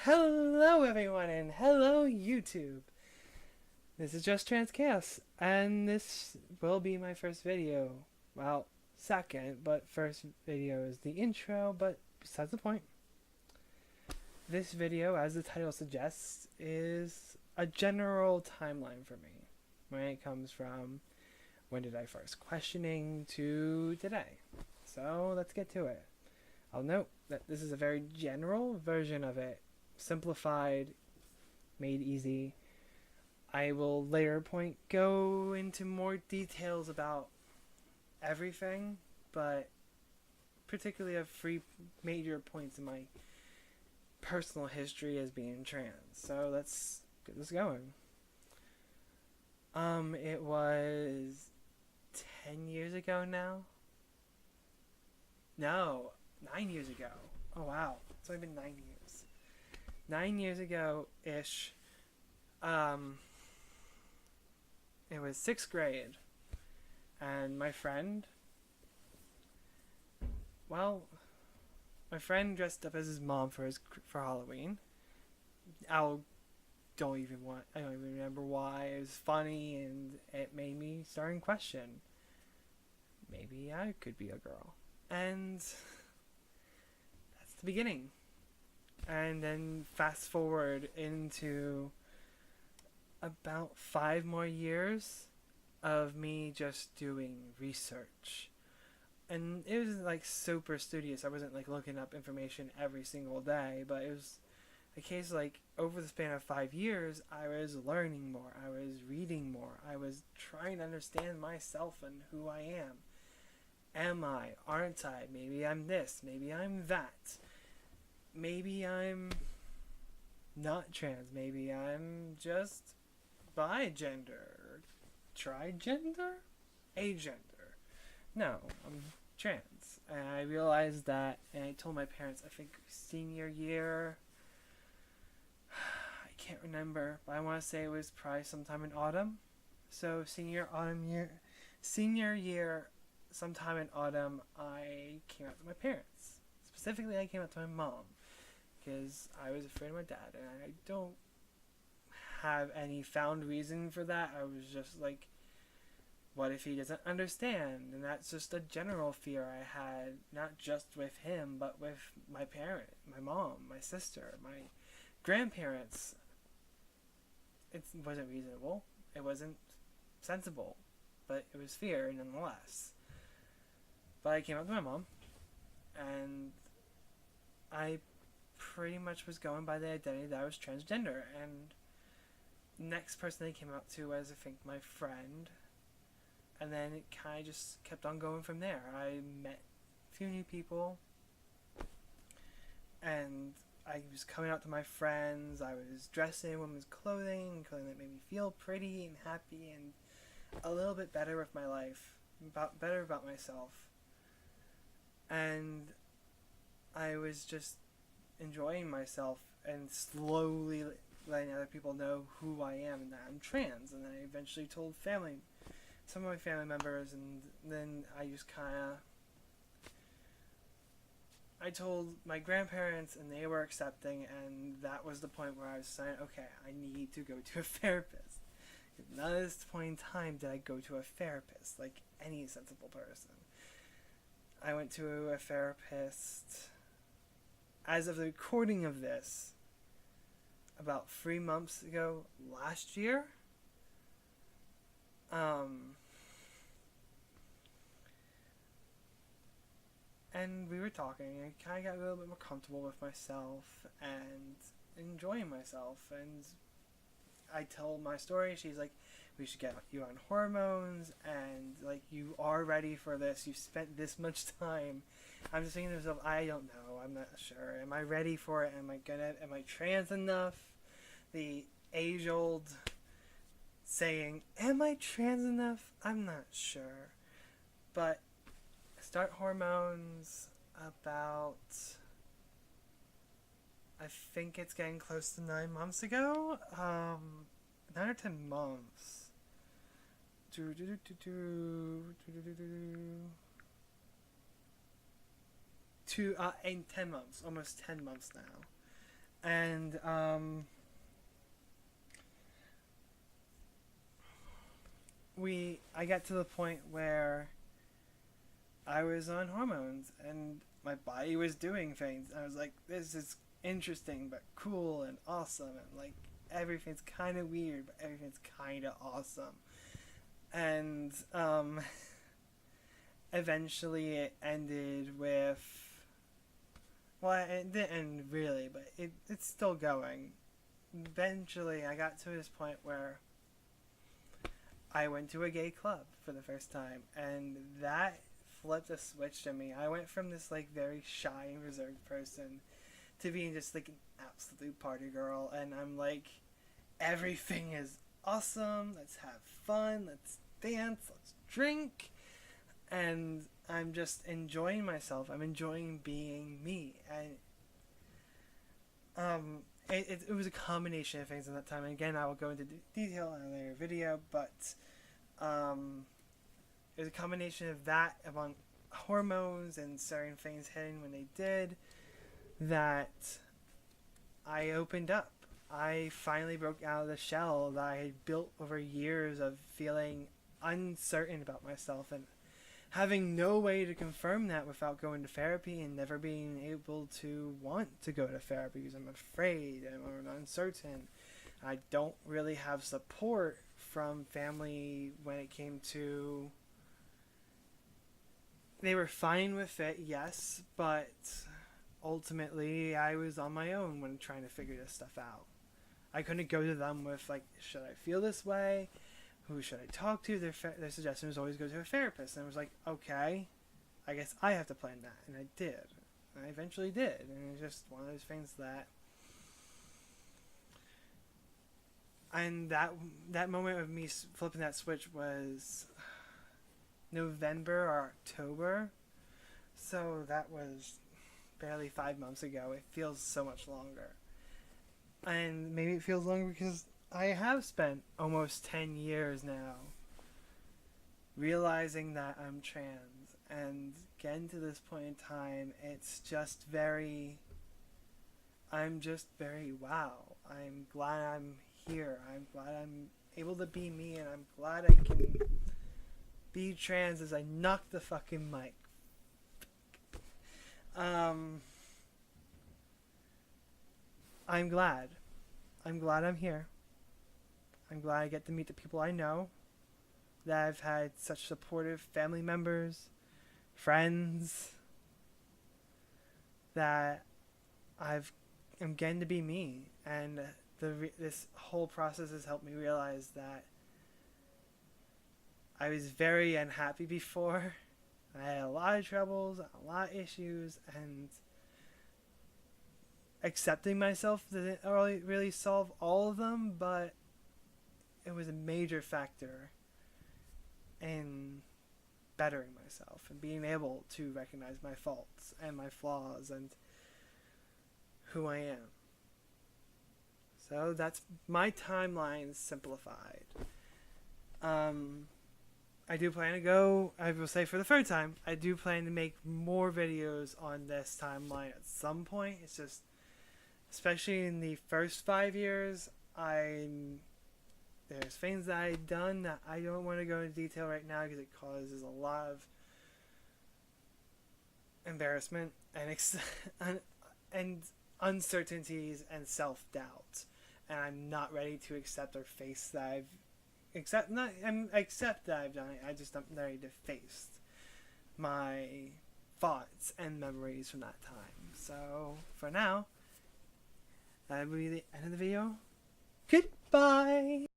Hello everyone and hello YouTube. This is Just Trans Chaos and this will be my first video. Well, second, but first video is the intro, but besides the point. This video, as the title suggests, is a general timeline for me. When it comes from when did I first questioning to today. So let's get to it. I'll note that this is a very general version of it. Simplified, made easy. I will later go into more details about everything, but particularly of three major points in my personal history as being trans. So let's get this going. It was 10 years ago now. No, 9 years ago. Oh wow, it's only been 9 years. 9 years ago-ish, it was 6th grade, and my friend dressed up as his mom for Halloween. I don't even remember why. It was funny, and it made me start in question. Maybe I could be a girl. And that's the beginning. And then fast forward into about 5 more years of me just doing research. And it was like super studious. I wasn't like looking up information every single day, but it was a case like over the span of 5 years, I was learning more. I was reading more. I was trying to understand myself and who I am. Am I? Aren't I? Maybe I'm this. Maybe I'm that. Maybe I'm not trans. Maybe I'm just bi-gender. Trigender? Agender. No, I'm trans. And I realized that, and I told my parents, I think senior year, I can't remember, but I want to say it was probably sometime in autumn. So senior year, sometime in autumn, I came out to my parents. Specifically, I came out to my mom. Because I was afraid of my dad, and I don't have any found reason for that. I was just like, what if he doesn't understand? And that's just a general fear I had, not just with him, but with my parent, my mom, my sister, my grandparents. It wasn't reasonable. It wasn't sensible. But it was fear nonetheless. But I came out to my mom, and I pretty much was going by the identity that I was transgender, and next person I came out to was, I think, my friend, and then it kind of just kept on going from there. I met a few new people, and I was coming out to my friends. I was dressing in women's clothing that made me feel pretty and happy and a little bit better with my life, better about myself, and I was just enjoying myself and slowly letting other people know who I am and that I'm trans. And then I eventually told some of my family members, and then I told my grandparents, and they were accepting, and that was the point where I was saying, okay, I need to go to a therapist. None of this point in time did I go to a therapist like any sensible person. I went to a therapist, as of the recording of this, about 3 months ago last year. And we were talking, and I kind of got a little bit more comfortable with myself and enjoying myself. And I told my story. She's like, we should get you on hormones, and like, you are ready for this. You've spent this much time. I'm just thinking to myself, I don't know. I'm not sure. Am I ready for it? Am I trans enough? The age-old saying, am I trans enough? I'm not sure. But I start hormones about, I think it's getting close to 9 months ago. 9 or 10 months. In 10 months, almost 10 months now. And I got to the point where I was on hormones and my body was doing things. I was like, this is interesting but cool and awesome, and like everything's kind of weird but everything's kind of awesome. And eventually it ended with, well, it didn't end really, but it's still going. Eventually I got to this point where I went to a gay club for the first time, and that flipped a switch in me. I went from this like very shy and reserved person to being just like an absolute party girl, and I'm like, everything is awesome, let's have fun, let's dance, let's drink, and I'm just enjoying myself. I'm enjoying being me, and it was a combination of things at that time. And again, I will go into detail in a later video, but it was a combination of that, among hormones and certain things hitting when they did, that I opened up. I finally broke out of the shell that I had built over years of feeling uncertain about myself and having no way to confirm that without going to therapy, and never being able to want to go to therapy because I'm afraid and I'm uncertain. I don't really have support from family when it came to... They were fine with it, yes, but ultimately I was on my own when trying to figure this stuff out. I couldn't go to them with like, should I feel this way? Who should I talk to? Their suggestion was always go to a therapist. And I was like, okay, I guess I have to plan that. And I did. I eventually did. And it's just one of those things that... And that moment of me flipping that switch was November or October. So that was barely 5 months ago. It feels so much longer. And maybe it feels longer because I have spent almost 10 years now realizing that I'm trans, and getting to this point in time, it's just very... I'm just very wow. I'm glad I'm here. I'm glad I'm able to be me, and I'm glad I can be trans as I knock the fucking mic. I'm glad. I'm glad I'm here. I'm glad I get to meet the people I know, that I've had such supportive family members, friends, that I'm getting to be me. And this whole process has helped me realize that I was very unhappy before. I had a lot of troubles, a lot of issues, and accepting myself didn't really solve all of them, but it was a major factor in bettering myself and being able to recognize my faults and my flaws and who I am. So that's my timeline simplified. I do plan to go, I will say for the third time, I do plan to make more videos on this timeline at some point. It's just, especially in the first 5 years, there's things that I've done that I don't want to go into detail right now because it causes a lot of embarrassment and uncertainties and self-doubt. And I'm not ready to accept or face that accept that I've done it. I just not ready to face my thoughts and memories from that time. So for now, that will be the end of the video. Goodbye.